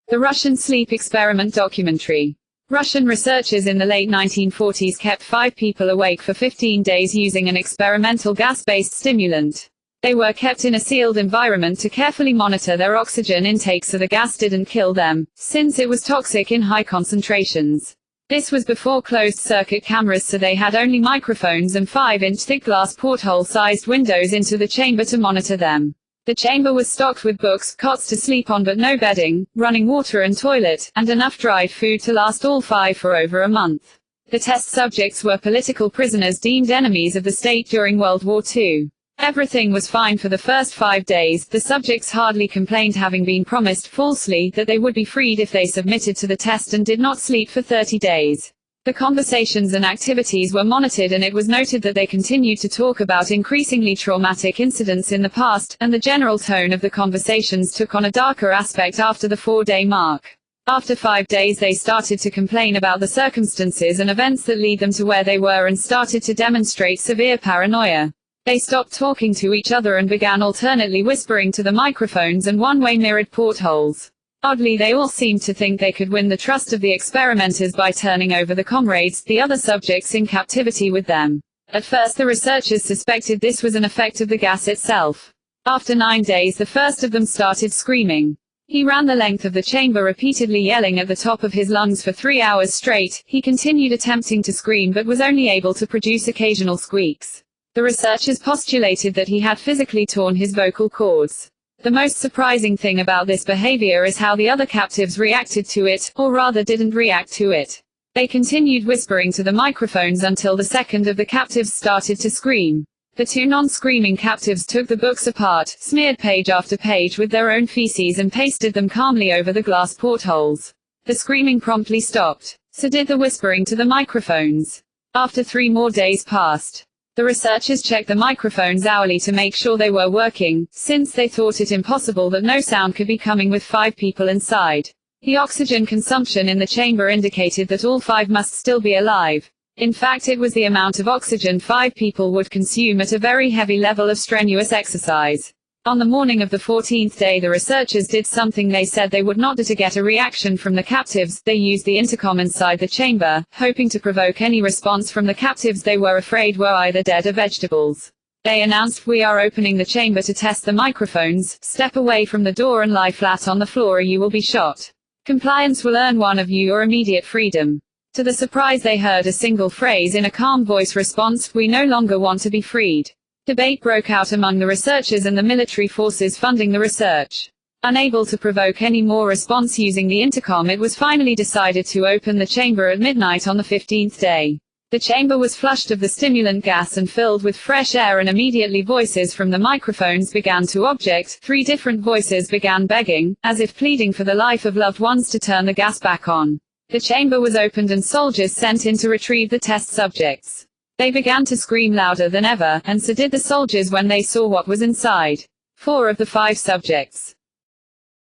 The Russian Sleep Experiment Documentary. Russian researchers in the late 1940s kept 5 people awake for 15 days using an experimental gas-based stimulant. They were kept in a sealed environment to carefully monitor their oxygen intake so the gas didn't kill them, since it was toxic in high concentrations. This was before closed-circuit cameras, so they had only microphones and 5-inch thick glass porthole-sized windows into the chamber to monitor them. The chamber was stocked with books, cots to sleep on but no bedding, running water and toilet, and enough dried food to last all 5 for over a month. The test subjects were political prisoners deemed enemies of the state during World War II. Everything was fine for the first 5 days. The subjects hardly complained, having been promised falsely that they would be freed if they submitted to the test, and did not sleep for 30 days. The conversations and activities were monitored, and it was noted that they continued to talk about increasingly traumatic incidents in the past, and the general tone of the conversations took on a darker aspect after the 4-day mark. After 5 days they started to complain about the circumstances and events that lead them to where they were, and started to demonstrate severe paranoia. They stopped talking to each other and began alternately whispering to the microphones and one-way mirrored portholes. Oddly, they all seemed to think they could win the trust of the experimenters by turning over the comrades, the other subjects in captivity with them. At first the researchers suspected this was an effect of the gas itself. After 9 days the first of them started screaming. He ran the length of the chamber repeatedly yelling at the top of his lungs for 3 hours straight. He continued attempting to scream but was only able to produce occasional squeaks. The researchers postulated that he had physically torn his vocal cords. The most surprising thing about this behavior is how the other captives reacted to it, or rather didn't react to it. They continued whispering to the microphones until the second of the captives started to scream. The 2 non-screaming captives took the books apart, smeared page after page with their own feces, and pasted them calmly over the glass portholes. The screaming promptly stopped. So did the whispering to the microphones. After 3 more days passed. The researchers checked the microphones hourly to make sure they were working, since they thought it impossible that no sound could be coming with 5 people inside. The oxygen consumption in the chamber indicated that all 5 must still be alive. In fact, it was the amount of oxygen 5 people would consume at a very heavy level of strenuous exercise. On the morning of the 14th day the researchers did something they said they would not do to get a reaction from the captives. They used the intercom inside the chamber, hoping to provoke any response from the captives they were afraid were either dead or vegetables. They announced, "We are opening the chamber to test the microphones. Step away from the door and lie flat on the floor or you will be shot. Compliance will earn one of you your immediate freedom." To the surprise they heard a single phrase in a calm voice response, "We no longer want to be freed." Debate broke out among the researchers and the military forces funding the research. Unable to provoke any more response using the intercom, it was finally decided to open the chamber at midnight on the 15th day. The chamber was flushed of the stimulant gas and filled with fresh air, and immediately voices from the microphones began to object. 3 different voices began begging, as if pleading for the life of loved ones, to turn the gas back on. The chamber was opened and soldiers sent in to retrieve the test subjects. They began to scream louder than ever, and so did the soldiers when they saw what was inside. 4 of the 5 subjects